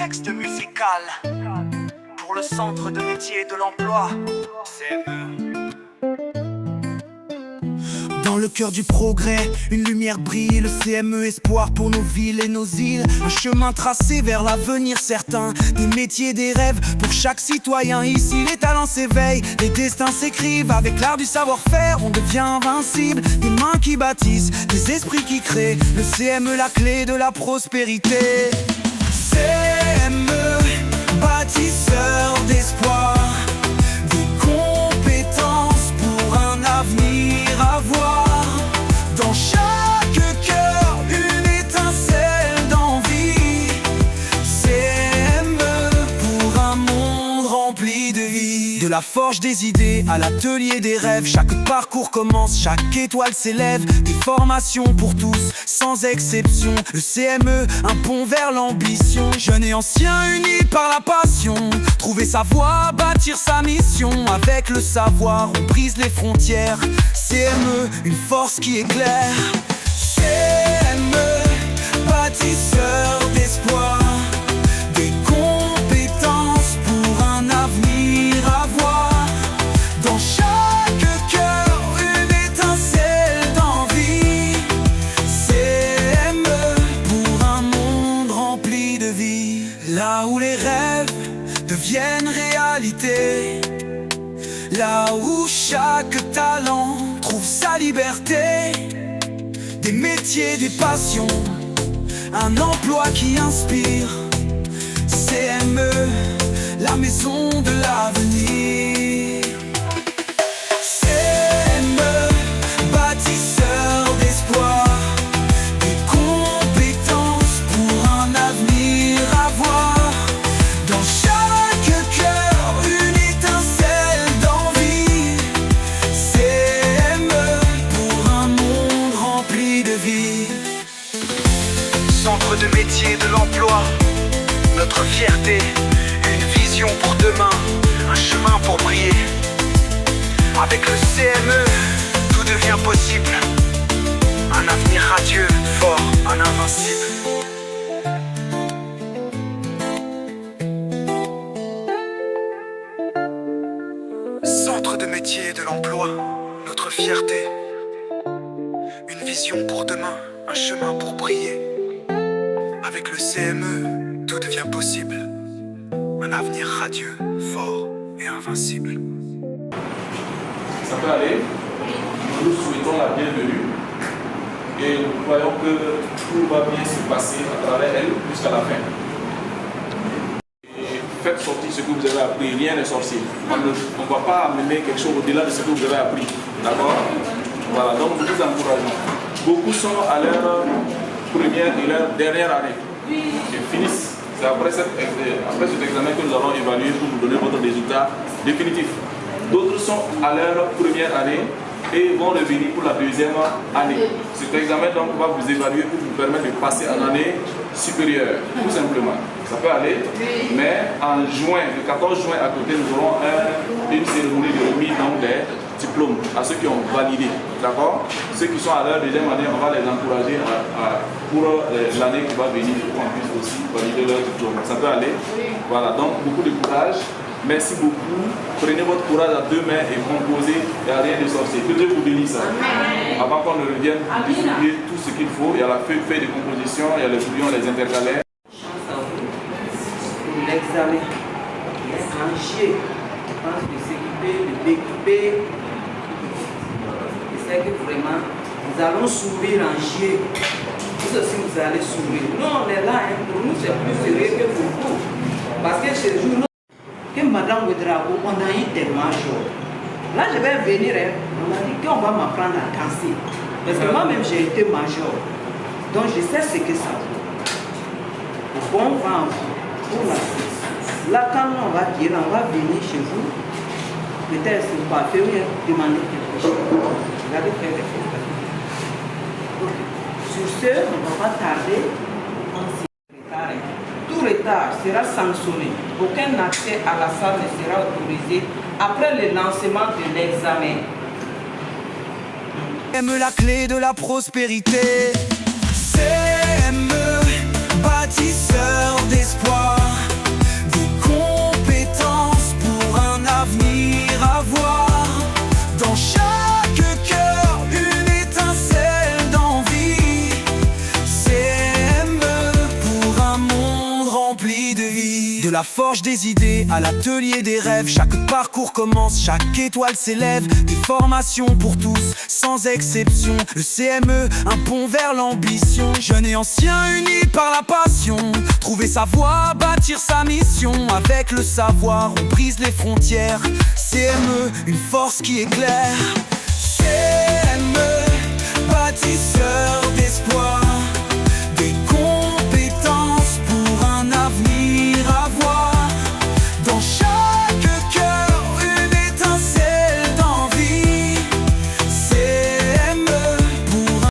texte musical pour le centre de métier de l'emploi, CME. Dans le cœur du progrès, une lumière brille, le CME espoir pour nos villes et nos îles. Un chemin tracé vers l'avenir certain, des métiers, des rêves pour chaque citoyen. Ici les talents s'éveillent, les destins s'écrivent. Avec l'art du savoir-faire, on devient invincible. Des mains qui bâtissent, des esprits qui créent. Le CME, la clé de la prospérité. CME, bâtisseur d'espoir. Des compétences pour un avenir à voir. Dans chaque cœur, une étincelle d'envie. CME pour un monde rempli de vie. De la forge des idées à l'atelier des rêves, chaque parcours commence, chaque étoile s'élève. Des formations pour tous, sans exception. Le CME, un pont vers l'ambition. Jeunes et anciens unis par la passion. Trouver sa voie, bâtir sa mission. Avec le savoir, on brise les frontières. CME, une force qui éclaire. CME, bâtisseur d'espoir. Des compétences pour un avenir à voir. Dans chaque cœur, une étincelle d'envie. CME pour un monde rempli de vie. Là où les rêves deviennent réalité. Là où chaque talent trouve sa liberté. Des métiers, des passions, un emploi qui inspire. CME, la maison de l'avenir. CME, bâtisseur d'espoir. Des compétences pour un avenir à voir. Dans chaque cœur, une étincelle d'envie. CME pour un monde rempli de vie. Centre de métier de l'emploi, notre fierté, une vision pour demain, un chemin pour briller. Avec le CME, tout devient possible. Un avenir radieux, fort, un invincible. Centre de métier de l'emploi, notre fierté. Une vision pour demain, un chemin pour briller. Avec le CME, tout devient possible. Un avenir radieux, fort et invincible. Ça peut aller. Nous souhaitons la bienvenue et nous croyons que tout va bien se passer à travers elle jusqu'à la fin. Et faites sortir ce que vous avez appris, rien n'est sorcier. On ne va pas amener quelque chose au-delà de ce que vous avez appris. D'accord? Voilà, donc nous vous encourageons. Beaucoup sont à leur première et leur dernière année. Ils finissent. C'est après cet examen que nous allons évaluer pour vous donner votre résultat définitif. D'autres sont à leur première année et vont revenir pour la deuxième année. Cet examen donc va vous évaluer pour vous permettre de passer à l'année supérieure, tout simplement. Ça peut aller, mais en juin, le 14 juin à côté, nous aurons une cérémonie de remise des diplômes à ceux qui ont validé. D'accord? Ceux qui sont à leur deuxième année, on va les encourager pour l'année qui va venir pour qu'on puisse aussi valider leur diplôme. Ça peut aller. Voilà, donc beaucoup de courage. Merci beaucoup. Prenez votre courage à deux mains et composez. Il n'y a rien de sorcier. Que Dieu vous bénisse. Avant qu'on ne revienne distribuer tout ce qu'il faut, il y a la feuille de composition, il y a les bouillons, les intercalaires. L'examen, les rangers, je pense de s'équiper, de découper. C'est que vraiment, nous allons s'ouvrir en G. Vous aussi, vous allez s'ouvrir. Nous, on est là, hein. Pour nous, c'est plus sérieux que pour vous. Parce que chez nous, que Madame Ouedraogo, on a eu des majors. Là, je vais venir, hein. On a dit qu'on va m'apprendre à danser. Parce que moi-même, j'ai été major. Donc, je sais ce que ça vaut. Bon vent pour la suite. Là, quand on va dire, on va venir chez vous, peut-être c'est pas fait, oui, demander quelque chose. Regardez faire des choses. Sur ce, on ne va pas tarder. Tout retard sera sanctionné. Aucun accès à la salle ne sera autorisé après le lancement de l'examen. CME, la clé de la prospérité. CME, bâtisseur d'espoir. De la forge des idées à l'atelier des rêves, chaque parcours commence, chaque étoile s'élève. Des formations pour tous, sans exception. Le CME, un pont vers l'ambition. Jeunes et anciens unis par la passion, trouver sa voie, bâtir sa mission. Avec le savoir, on brise les frontières. CME, une force qui éclaire. CME, bâtisseur des